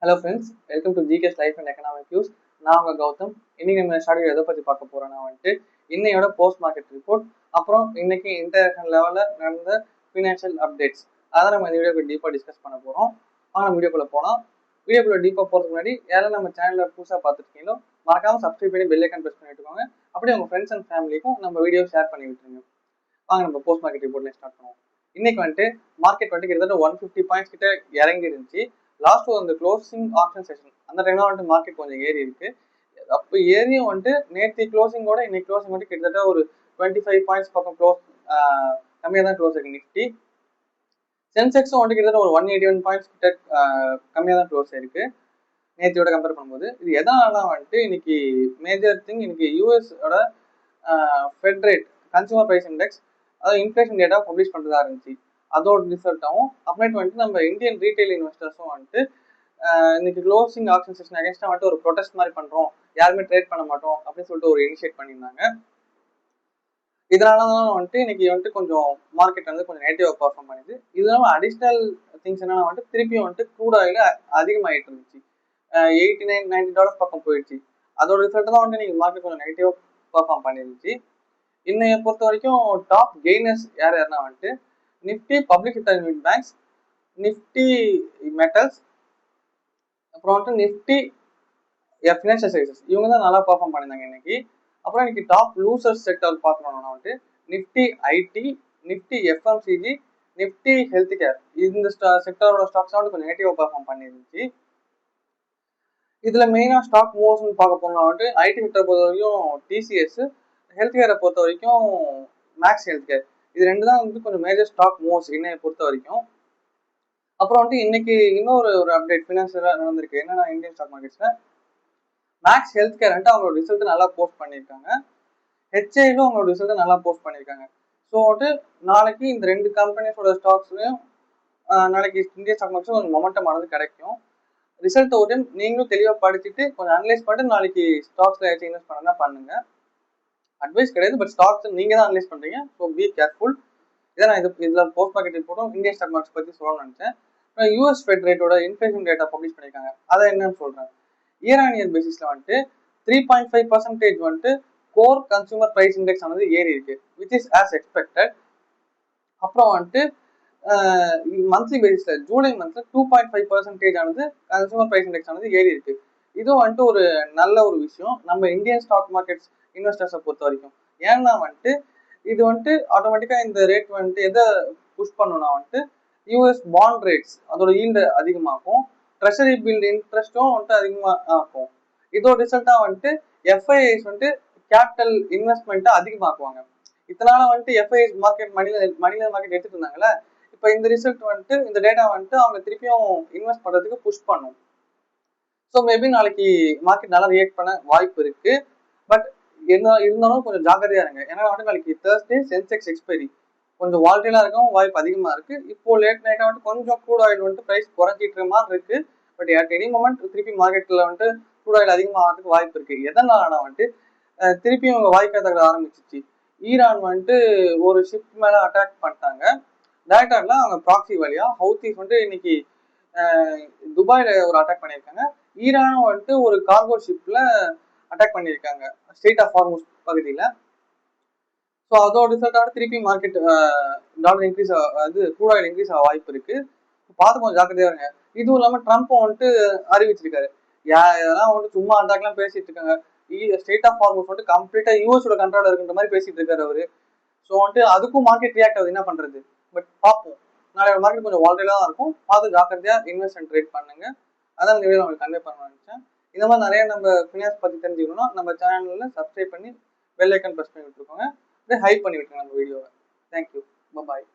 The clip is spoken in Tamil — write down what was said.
Hello friends, welcome to GK's life and economic news. நான் உங்கள் கௌதம். இன்னைக்கு நம்ம ஸ்டார்ட் எதை பற்றி பார்க்க போறோம்னா இன்னையோட போஸ்ட் மார்க்கெட் ரிப்போர்ட், அப்புறம் இன்னைக்கு இன்டர்நேஷனல் லெவலில் நடந்த ஃபினான்ஷியல் அப்டேட்ஸ், அதை நம்ம இந்த வீடியோக்கு டீப்பாக டிஸ்கஸ் பண்ண போகிறோம். நம்ம வீடியோக்குள்ளே போகலாம். வீடியோக்குள்ளே டீப்பாக போகிறதுக்கு முன்னாடி யாரும் நம்ம சேனலில் புதுசாக பார்த்துருக்கீங்களோ மறக்காமல் சப்ஸ்கிரைப் பண்ணி பெல் ஐக்கான் ப்ரெஸ் பண்ணி விட்டுக்கோங்க. அப்படியே உங்கள் ஃப்ரெண்ட்ஸ் அண்ட் ஃபேமிலிக்கும் நம்ம வீடியோ ஷேர் பண்ணி விட்டுருங்க. நம்ம போஸ்ட் மார்க்கெட் ரிப்போர்ட்ல ஸ்டார்ட் பண்ணுவோம். இன்னைக்கு மார்க்கெட் கிட்டத்தட்ட 150 பாயிண்ட்ஸ் கிட்ட இறங்கி இருந்துச்சு. லாஸ்ட் அந்த க்ளோசிங் ஆப்ஷன் செஷன் அந்த டைம்ல மார்க்கெட் கொஞ்சம் ஏறி இருக்கு. அப்போ ஏறியும் நேற்று க்ளோசிங்கோட இன்னைக்கு க்ளோசிங் கிட்டத்தட்ட ஒரு 25 பாயிண்ட்ஸ் பக்கம் க்ளோஸ் கம்மியாக தான் க்ளோஸ் ஆயிருக்கு. நிஃப்டி சென்செக்ஸும் கிட்டத்தட்ட ஒரு 181 பாயிண்ட்ஸ் கிட்ட கம்மியாக தான் க்ளோஸ் ஆயிருக்கு நேற்றையோட கம்பேர் பண்ணும்போது. இது எதனால இன்னைக்கு மேஜர் திங், இன்னைக்கு யூஎஸோட Fed rate consumer price index, அதாவது இன்ஃப்ளேஷன் டேட்டா பப்ளிஷ் பண்ணுறதா இருந்துச்சு. அதோட ரிசல்ட்டாகவும் அப்புறமேட்டு நம்ம இந்தியன் ரீட்டைல் இன்வெஸ்டர்ஸும் இன்னைக்கு க்ளோசிங் ஆப்ஷன் செஷன் அகேன்ஸ்டா ஒரு ப்ரொடெஸ்ட் மாதிரி பண்றோம், யாருமே ட்ரேட் பண்ண மாட்டோம் அப்படின்னு சொல்லிட்டு ஒரு இனிஷியேட் பண்ணியிருந்தாங்க. இதனாலதான் இன்னைக்கு கொஞ்சம் மார்க்கெட் கொஞ்சம் நெகட்டிவா பர்ஃபார்ம் பண்ணுது. இதனால அடிஷனல் திங்ஸ் என்னன்னா திருப்பியும் க்ரூட் ஆயில் அதிகமாயிட்டு இருந்துச்சு. $89-90 பக்கம் போயிடுச்சு. அதோட ரிசல்ட் தான் இன்னைக்கு மார்க்கெட் கொஞ்சம் நெகட்டிவா பர்ஃபார்ம் பண்ணிருந்துச்சு. இன்னைய பொறுத்த வரைக்கும் டாப் கெய்னர்ஸ் யாருன்னா Nifty public sector unit banks, Nifty metals, அப்புறம் நிஃப்டி ஃபினான்ஷியல் சர்வீசஸ், இவங்க தான் நல்லா பர்ஃபார்ம் பண்ணியிருந்தாங்க இன்னைக்கு. அப்புறம் இன்னைக்கு டாப் லூசர்ஸ் செக்டர் பார்க்கணும்னா Nifty IT, Nifty FMCG, Nifty health care, இந்த செக்டரோட ஸ்டாக்ஸ் கொஞ்சம் நெகட்டிவா பர்ஃபார்ம் பண்ணிருந்துச்சு. இதுல மெயினா ஸ்டாக் மூவ்ஸ்ன்னு பார்க்க போனா ஐடி செக்டர் பொறுத்த வரைக்கும் டிசிஎஸ், ஹெல்த் கேரை பொறுத்த வரைக்கும் மேக்ஸ் ஹெல்த் கேர், இது ரெண்டு தான் கொஞ்சம் மேஜர் ஸ்டாக் மூவ்ஸ் இன்னைய பொறுத்த வரைக்கும். அப்புறம் இன்னைக்கு இன்னொரு அப்டேட் ஃபினான்ஷியலா நடந்திருக்கு. என்னன்னா இந்தியன் ஸ்டாக் மார்க்கெட்ஸ்ல மேக்ஸ் ஹெல்த் கேர் அவங்களோட ரிசல்ட் நல்லா போஸ்ட் பண்ணியிருக்காங்க. ஹெச்ஐலும் அவங்களோட ரிசல்ட் நல்லா போஸ்ட் பண்ணியிருக்காங்க. ஸோ நாளைக்கு இந்த ரெண்டு கம்பெனிஸோட ஸ்டாக்ஸ்லயும் நாளைக்கு இந்தியன் ஸ்டாக் மார்க்கெட்ஸ் ஒரு மொமெண்டம் ஆனது கிடைக்கும். ரிசல்ட் ஒரு டைம் நீங்களும் தெளிவாக படிச்சுட்டு கொஞ்சம் அனலைஸ் பண்ணிட்டு நாளைக்கு ஸ்டாக்ஸ்ல ஏதாச்சும் இன்வெஸ்ட் பண்ணா பண்ணுங்க. அட்வைஸ் கிடையாது, பட் ஸ்டாக்ஸ் நீங்க தான் அனலைஸ் பண்றீங்க. So be careful. இதை நான் இதுல போஸ்ட் மார்க்கெட் ரிப்போர்ட்டும் இந்தியன் ஸ்டாக் மார்க்கெட் பத்தி சொல்லணும்னு நினைச்சேன். யூஎஸ் ஃபெட் ரேட்டோட இன்ஃப்ளேஷன் டேட்டா பப்ளிஷ் பண்ணிருக்காங்க. அதை என்னன்னு சொல்றேன். இயர் ஆன் இயர் பேசிஸ்ல 3.5% கோர் கன்சூமர் பிரைஸ் இண்டெக்ஸ் ஆனது ஏறி இருக்கு, விச் இஸ் ஆஸ் எக்ஸ்பெக்டட். அப்புறம் மந்த்லி பேசிஸ்ல ஜூலை மந்த்ல 2.5% ஆனது கன்சூமர் பிரைஸ் இண்டெக்ஸ் ஆனது ஏறி இருக்கு. இதுவும் ஒரு நல்ல ஒரு விஷயம் நம்ம இந்தியன் ஸ்டாக் மார்க்கெட்ஸ் இன்வெஸ்டர்ஸை பொறுத்த வரைக்கும். ஏன்னா இது ஆட்டோமேட்டிக்கா இந்த ரேட் எதை புஷ் பண்ணணும்னா யூஎஸ் பாண்ட் ரேட்ஸ் அதோட ஈல்டு அதிகமாகும், ட்ரெஷரி பில் இன்ட்ரெஸ்டும் அதிகமா ஆகும். இதோட ரிசல்ட்டா எஃப்ஐஐஸ் கேபிட்டல் இன்வெஸ்ட்மெண்ட்டை அதிகமாக்குவாங்க. இதனால எஃப்ஐஐஸ் மார்க்கெட் மணில மார்க்கெட் எடுத்துட்டு இருந்தாங்கல்ல, இப்ப இந்த ரிசல்ட் இந்த டேட்டா அவங்க திருப்பியும் இன்வெஸ்ட் பண்றதுக்கு புஷ் பண்ணும். ஸோ மேபி நாளைக்கு மார்க்கெட் நல்லா ரியாக்ட் பண்ண வாய்ப்பு இருக்கு. பட் இருந்தாலும் கொஞ்சம் ஜாக்கிரதையா இருங்க. ஏன்னா நாளைக்கு தேர்ஸ்டே சென்செக்ஸ் எக்ஸ்பைரி, கொஞ்சம் வால்டைலா இருக்கும், வாய்ப்பு அதிகமா இருக்கு. இப்போ லேட் நைட்டா கொஞ்சம் க்ரூட் ஆயில் பிரைஸ் குறைஞ்சிட்டு மாதிரி இருக்கு. பட் எனி மொமெண்ட் திருப்பி மார்க்கெட்ல க்ரூட் ஆயில் அதிகமாகிறதுக்கு வாய்ப்பு இருக்கு. எதனால திருப்பியும் அவங்க வாய்க்கா தக ஆரம்பிச்சிச்சு. ஈரான் ஒரு ஷிப் மேல அட்டாக் பண்ணிட்டாங்க. டேரக்டர்ல அவங்க ப்ராக்சி வழியா ஹவுத்திஸ் இன்னைக்கு துபாயில ஒரு அட்டாக் பண்ணியிருக்காங்க. ஈரானும் ஒரு கார்கோ ஷிப்ல அட்டாக் பண்ணியிருக்காங்க ஸ்ட்ரெய்ட் ஆஃப் ஹார்முஸ் பகுதியில. ஸோ அதோட ரிசல்ட்டோட திருப்பி market dollar increase crude oil increase ஆக வாய்ப்பு இருக்கு. பார்த்து கொஞ்சம் ஜாக்கிரதையா இருங்க. இதுவும் இல்லாம ட்ரம்ப்பும் அறிவிச்சிருக்காரு, இதெல்லாம் சும்மா அட்டாக்லாம் பேசிட்டு இருக்காங்க. ஸ்ட்ரெய்ட் ஆஃப் ஹார்முஸ் கம்ப்ளீட்டா யூஎஸோட கண்ட்ரோல் இருக்குன்ற மாதிரி பேசிட்டு இருக்காரு அவரு. ஸோ அதுக்கும் மார்க்கெட் ரியாக்ட் ஆகுது, என்ன பண்றது. பட் பார்ப்போம், நாளையோட மார்க்கெட் கொஞ்சம் வால்டைலா தான் இருக்கும். பார்த்து ஜாக்கிரதையா இன்வெஸ்ட் அண்ட் ட்ரேட் பண்ணுங்க. அதான் இந்த வீடியோ உங்களுக்கு கன்வே பண்ண நினைச்சேன். இந்த மாதிரி நிறைய நம்ம ஃபினான்ஸ் பத்தி தெரிஞ்சுக்கணும்னா நம்ம சேனல்ல சப்ஸ்கிரைப் பண்ணி பெல் ஐக்கன் பிரஸ் பண்ணி விட்டுருக்கோங்க, ஹைப் பண்ணி விட்டுருங்க நம்ம வீடியோவை. தேங்க்யூ, பாய்.